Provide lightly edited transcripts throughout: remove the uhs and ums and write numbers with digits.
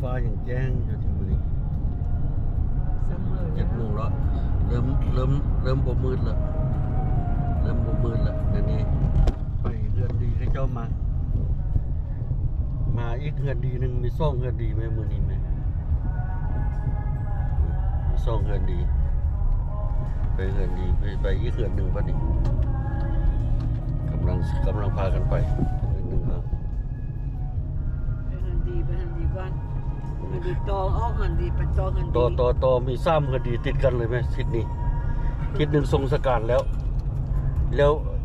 ฟ้าอย่างแจ้งอยู่ที่มือนี้7 โมงแล้วเริ่มบ่มืดแล้วเดี๋ยวนี้ไปเฮือนดีให้เจ้ามาอีกเฮือนดีหนึ่งมีซ่องเฮือนดีไหมมือนี้ไหมมีซ่องเฮือนดีไปเฮือนดีไปอีกเฮือนหนึ่งป่ะนี่กำลังพากันไปเฮือนหนึ่งครับ ไปหันดีก่อนหันดีต่อออกหันดีไปต่อหันดีต่อมีซ้ำเฮือนดีติดกันเลยไหมทิศนี้ทิศหนึ่งทรงสการแล้ว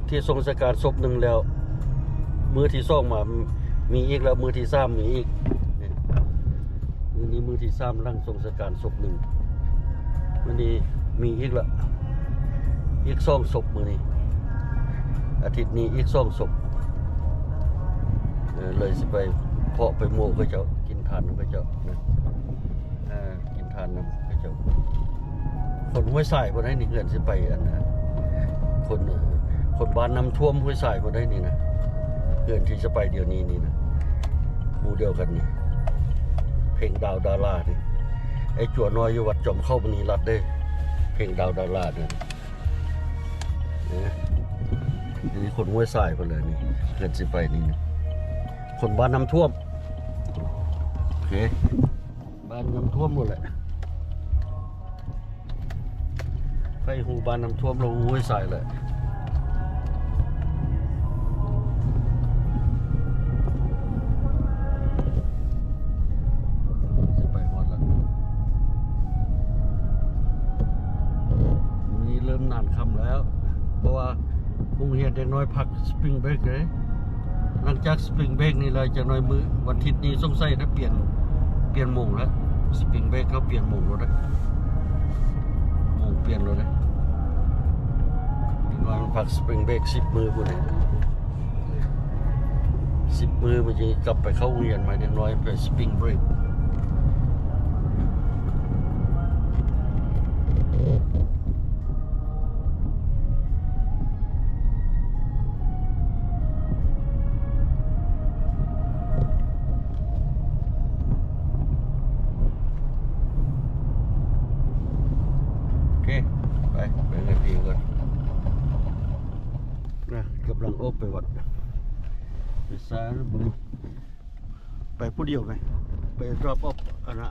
ที่ทรงสการศพหนึ่งแล้วมือที่ซ่องมามีอีกแล้วมือที่ซ้ำมีอีกมือนี้มือที่ซ้ำร่างทรงสการศพหนึ่งวันนี้มีอีกละอีกซ่องศพมือนี้อาทิตย์นี้อีกซ่องศพเลยสิไปเพาะไปโมกเขาเจ้ากินทานของเขาเจ้านะกินทานน้ำเขาเจ้าคนห้วยสายคนได้นี่เงินสิไปอันนะคนบ้านน้ำท่วมห้วยสายคนได้นี่นะเงินที่จะไปเดี๋ยวนี้นี่นะหมู่เดียวกันนี่เพลงดาวดารานี่ไอ้จั่วน้อยอยู่วัดจอมเข้าบณีรัดได้เพลงดาวดาราเนี่ยนี่คนห้วยสายคนเลยนี่เงินสิไปนี่นะคนบ้านน้ำท่วมโอเคบ้านน้ำท่วมหมดแหละไปหูบ้านน้ำท่วมเราห้วยสายเลยจะไปฮอดละนี่เริ่มนานค่ำแล้วเพราะว่าโรงเรียนเด็กน้อยพักสปริงเบรกเลยหลังจากสปริงเบรกนี่เลยจะน้อยมือวันอาทิตย์นี้สงสัยถ้าเปลี่ยนโมงแล้วสปริงเบรกเขาเปลี่ยนโมงแล้วนะโมงเปลี่ยนแล้วนะวางพักสปริงเบรก10 มื้อพวกนี้10 มื้อมันจะกลับไปเข้าโรงเรียนมาเด็กน้อยไปสปริงเบรกไปเลยพี่ก่อนนะกำลังโอบไปวัดไปซาบุญไปผู้เดียวไหมไปรอบอันน่ะ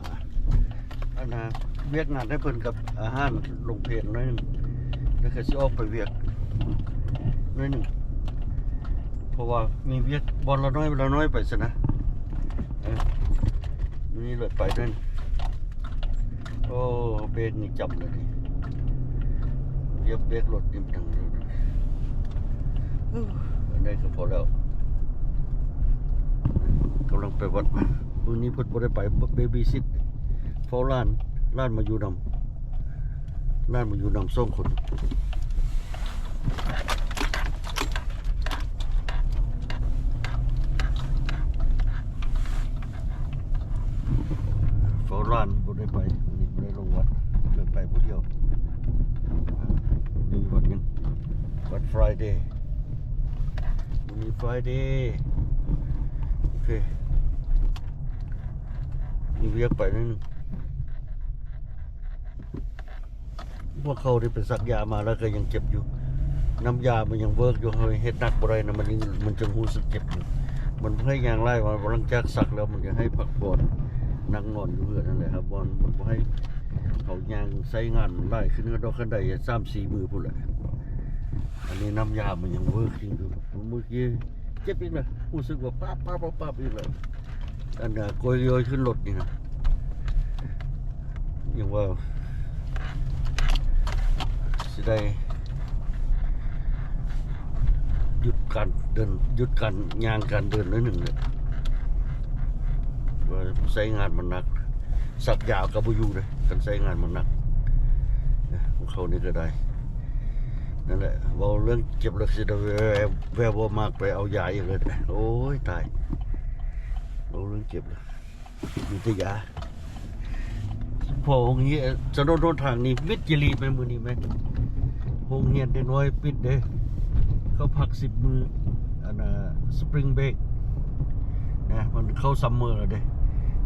เวียกงานได้เพิ่นกับอาหารลงเพลนน้อยนึงแล้วก็สิออกไปเวียกน้อยนึงเพราะว่ามีเวียกบอลละน้อยไปซะนะนี่เลยไปนั่นโอ้เบรกนี่จับเลยเย็บเบรกรถนิ่มจังเลยอันนี้ก็พอแล้วกำลังไปวัดวันนี้พุ่งบ่ได้ไปเบบี้ซิทเฝ้าร้านมาอยู่นำ2 คนเฝ้าร้านบ่ได้ไปวันนี้บ่ได้ลงวัดเดินไปผู้เดียวมีวัดกันวัด Friday วันนี้ Friday โอเคมีเวียกไปนั่นพวกเขาที่ไปสักยามาแล้วก็ยังเจ็บอยู่น้ำยามันยังเวิร์กอยู่เฮ้ยเฮ็ดหนักบ่ได้นะมันจะรู้สึกเจ็บอยู่มันให้ยางไล่ว่าหลังจากสักแล้วมันจะให้พักผ่อนนั่งนอนอยู่เพื่อนนั่นแหละครับมันบ่ให้เขายางใช้งานไล่ขึ้นก็ดอกขึ้นได้3-4 มือพุ่นแหละอันนี้น้ำยามันยังเวิร์กจริงอยู่เมื่อกี้เจ็บอีกเลยรู้สึกว่าป๊าบอีกเลยอันน่ะโกยโยขึ้นรถนี่นะยังว่าสิได้หยุดการยางการเดินนิดหนึ่งเลยว่าใช้งานมันหนักสักยาวกับบุยูเลยการใช้งานมันหนักของเขานี่ก็ได้นั่นแหละว่าเรื่องเจ็บเลือดสิได้แววมากไปเอายาอีกเลยโอ้ยตายเราเรื่องเจ็บเลยมีแต่ยาพอองค์นี้จะโดนทางนี้วิทย์จิรีไปมือนี้ไหมโรงเรียนเด็กน้อยปิดเด้เขาพัก10 มื้ออันน่ะสปริงเบรกนะมันเข้าซัมเมอร์แล้วเด้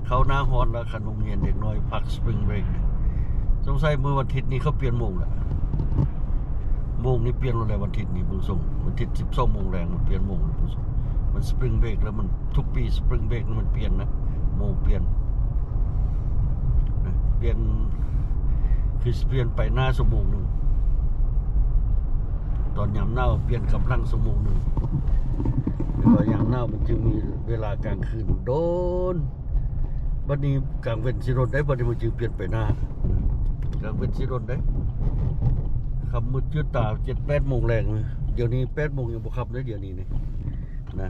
เข้าหน้าฮ้อนแล้วคันโรงเรียนเด็กน้อยพักสปริงเบรกสงสัยมื้อวันอาทิตย์นี้เขาเปลี่ยนโมงแล้วโมงนี้เปลี่ยนแล้ววันอาทิตย์นี้เบิ่งส่งวันอาทิตย์ 12 โมงแรงมันเปลี่ยนโมงเบิ่งส่งมันสปริงเบรกแล้วมันทุกปีสปริงเบรกมันเปลี่ยนนะโมงเปลี่ยนนะเปลี่ยนคือเปลี่ยนไปหน้าชั่วโมงนึงตอนยามหนาวเปลี่ยนกำลังชั่วโมงนึงแล้วก็ยามหนาวมันจึงมีเวลากลางคืนโดนบัดนี้กลางเว้นสิรถได้บัดนี้มันจึงเปลี่ยนไปหน้ากลางเว้นสิรถได้ขับมืดจืดตา 7-8 โมงแรงเดี๋ยวนี้ 8 โมงยังบ่ขับเลยเดี๋ยวนี้นี่นะ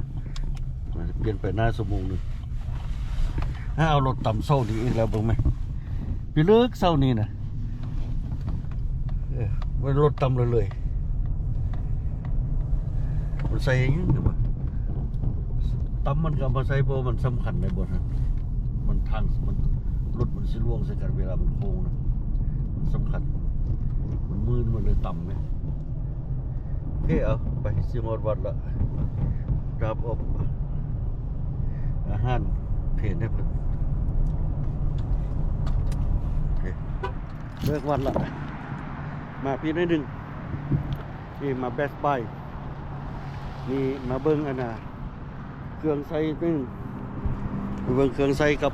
เปลี่ยนไปหน้าชั่วโมงนึงถ้าเอารถต่ำเศร้าดีอีกแล้วเบิ่งไหมพี่เลิกเศร้านี่นะว่ารถต่ำเลยมันใส่ยังไงบ่ต่ำมันก็มาใส่เพราะมันสำคัญในบทนั้นมันทางมันรถมันสิล่วงใส่กันเวลามันโค้งนะมันสำคัญมันมืนมันเลยต่ำไหมโอเคเอาไปสิมอดวัดละรับอบอาหารเพจให้เพิ่นโอเคเลิกวันละมาพี่นิดนึงนี่มาเบสบายนี่มาเบิ้งอันน่ะเครื่องใส่นึงมาเบิ้งเครื่องใส่กับ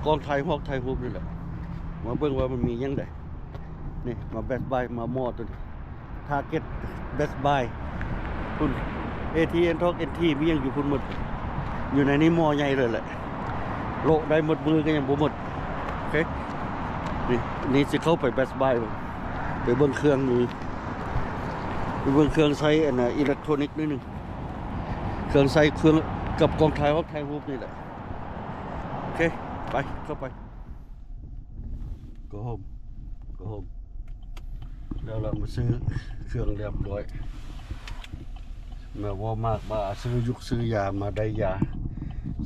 กองไทยฮอกไทยฮุบนี่แหละมาเบิ้งว่ามันมียังไงนี่มาเบสบายมาหม้อตัวนี้ทาร์เก็ตเบสบายคุณ ATN Talk NT มียังอยู่คุณหมดอยู่ในนี้หม้อใหญ่เลยแหละโลได้หมดมือก็ยังบ่หมดโอเคนี่จะเข้าไปเบสบายไปเบิ้งเครื่องมือไปเบิ้งเครื่องใช้อันน่ะอิเล็กทรอนิกส์นิดนึงเครื่องใช้เครื่องกับกองถ่ายฮอกไทยรูปนี่แหละโอเคไปเข้าไป go home แล้วเรามาซื้อเครื่องเรียบร้อยมาว่ามากมาซื้อยุกซื้อยามาได้ยา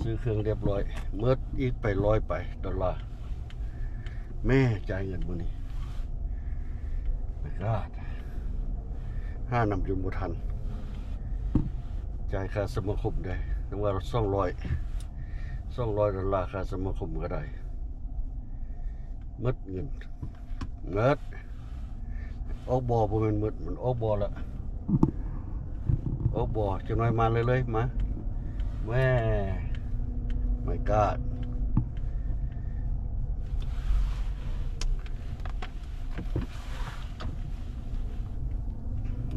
ซื้อเครื่องเรียบร้อยเมื่ออีกไป$100แม่จ่ายเงินมื้อนี้ไม่กล้า5นำจนบ่ทันจ่ายค่าสมาคมได้ถึงว่า$200ค่าสมาคมก็ได้หมดเงินหมดออกบ่บ่แม่นหมดมันออกบ่ละออกบ่จังน้อยมาเลยมาแม่my god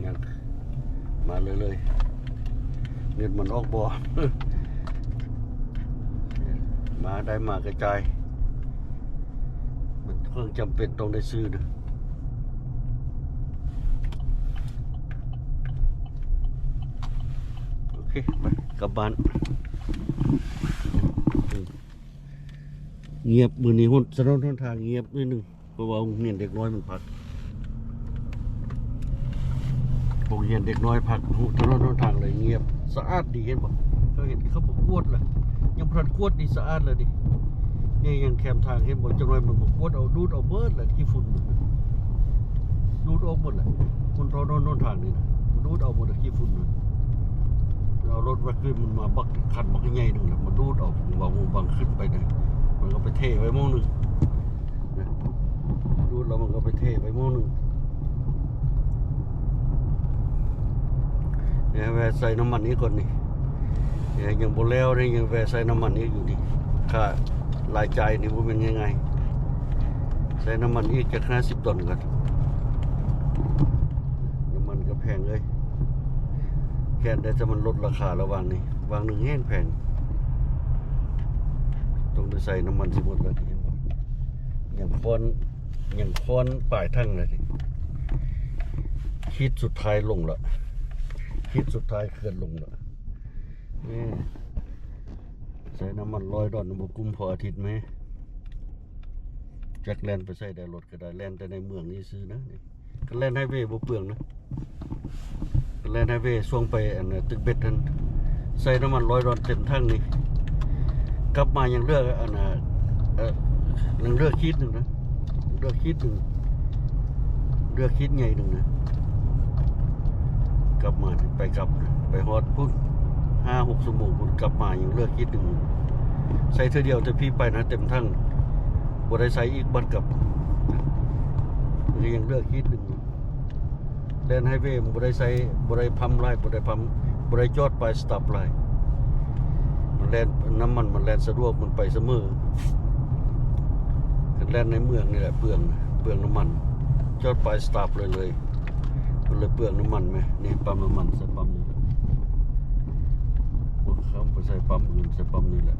งั้นมาเลยเงินมันออกบ่ มาได้มากระจายมันเครื่องจำเป็นต้องได้ซื้อนะโอเคไปกลับบ้านเงียบมือนี้หุ่นถนนทางเงียบนิดนึงเพราะว่าโรงเรียนเด็กน้อยมันพักโรงเรียนเด็กน้อยพักถนนทางเลยเงียบสะอาดดีเห็นป่ะเขาเห็นเขาบอกกวดเลยยังพลัดกวดดีสะอาดเลยดินี่ยังแคมทางเห็นบอกจังเลยมันบอกกวดเอาดูดเอาเบิร์ดเลยที่ฝุ่นดูดออกหมดเลยคนถนนทางนี่นะดูดเอาหมดเลยที่ฝุ่นเอารถวัดขึ้นมันมาบักคันบักใหญ่หนึ่งเลยมันดูดออกบังขึ้นไปเลยมันก็ไปเทไว้โม่งหนึ่งดูดแล้วมันก็ไปเทไว้โม่งหนึ่งเนี่ยแวะใส่น้ำมันนี้ก่อนนี่ยังบ่แล้วนี่ยังแวะใส่น้ำมันนี้อยู่ดิค่ารายจ่ายนี่ว่าเป็นยังไงใส่น้ำมันอีกจะ50 ดอลก่อนน้ำมันก็แพงเลยแค่ได้จะมันลดราคาระหว่างนี้วางหนึ่งแห้งแพงต้องไปใส่น้ำมันสิหมดเลยอย่างค้อนป่ายทั้งเลยคิดสุดท้ายลงละคิดสุดท้ายเคลื่อนลงละนี่ใส่น้ำมัน$100น้ำมันกุ้มพออาทิตย์ไหมจักแลนไปใส่ได้รถก็ได้แลนแต่ในเมืองนี่ซื้อนะก็แลนไฮเวย์บ่เปลืองนะก็แลนไฮเวย์ช่วงไปอันตึกเบ็ดทันใส่น้ำมัน$100เต็มทั้งนี่กลับมายังเลือกอันยังเลือกคิดหนึ่งนะเลือกคิดหนึ่งเลือกคิดใหญ่หนึ่งนะกลับมาไปกลับไปฮอดพุ่น5-6 ชั่วโมงพุ่นกลับมายังเลือกคิดหนึ่ง ใส่เทื่อเดียวแต่พี่ไปนะเต็มทั้งบ่ได้ใส่อีกบัดกับยังเลือกคิดหนึ่งแลนไฮเวย์บ่ได้ใส่บ่ได้พัมไล่บ่ได้พัมบ่ได้จอดไปสต็อปไล่มันแล่นน้ำมันแล่นสะดวกมันไปเสมอแล่นในเมืองนี่แหละเปลืองน้ำมันจอดไปสต็อปเลยมันเลยเปลืองน้ำมันไหมนี่ปั๊มน้ำมันใส่ปั๊มนี้บ่เข้าไปใส่ปั๊มอื่นใส่ปั๊มนี้แหละ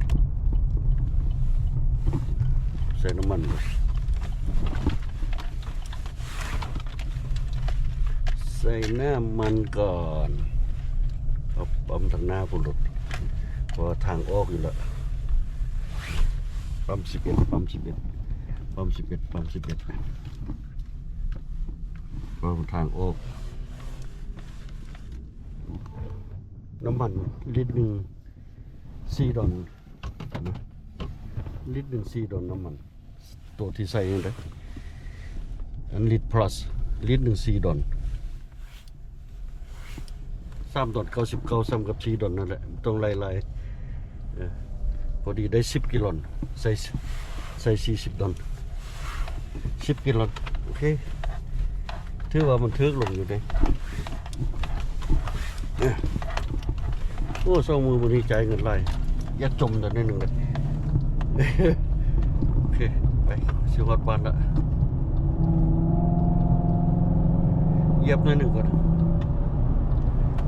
ใส่น้ำมันเลยใส่น้ำมันก่อนเอาปั๊มทางหน้าพุ่นรถเพราะทางออกอยู่แล้วปั๊ม11ปั๊ม11ปั๊มทางออกน้ำมันลิตรหนึ่ง4 ดอลนะลิตรหนึ่ง4 ดอลน้ำมันตัวที่ใส่เองเลยอันลิตร plus ลิตรหนึ่ง4 ดอล3.99ซ้ำกับ4 ดอลนั่นแหละต้องไล่พอดีได้10 กิโลใส่40 ดอล10 กิโลโอเคถือว่ามันทึกลงอยู่เลยโอ้สองมือมันนี้จ่ายเงินไรยัดจมแต่นิดหนึ่งเลยโอเคไปสิวัดบ้านละเหยียบหน่อยหนึ่งก่อน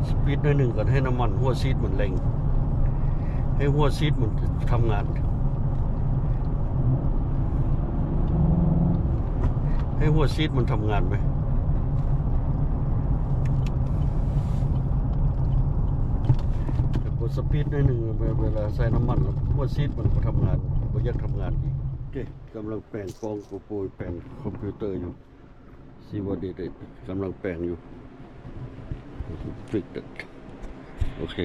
สปีดหน่อยหนึ่งก่อนให้น้ำมันหัวซีดมันแรงให้หัวซีดมันทำงานให้หัวซีดมันทำงานไหมกดสปีดหน่อยหนึ่งเวลาใส่น้ำมันแล้วหัวซีดมันก็ทำงานก็ยังทำงานอีกโอเคกำลังแปลงกล้องโกโปรแปลงคอมพิวเตอร์อยู่ซีวอดีกำลังแปลงอยู่ฟิกโอเค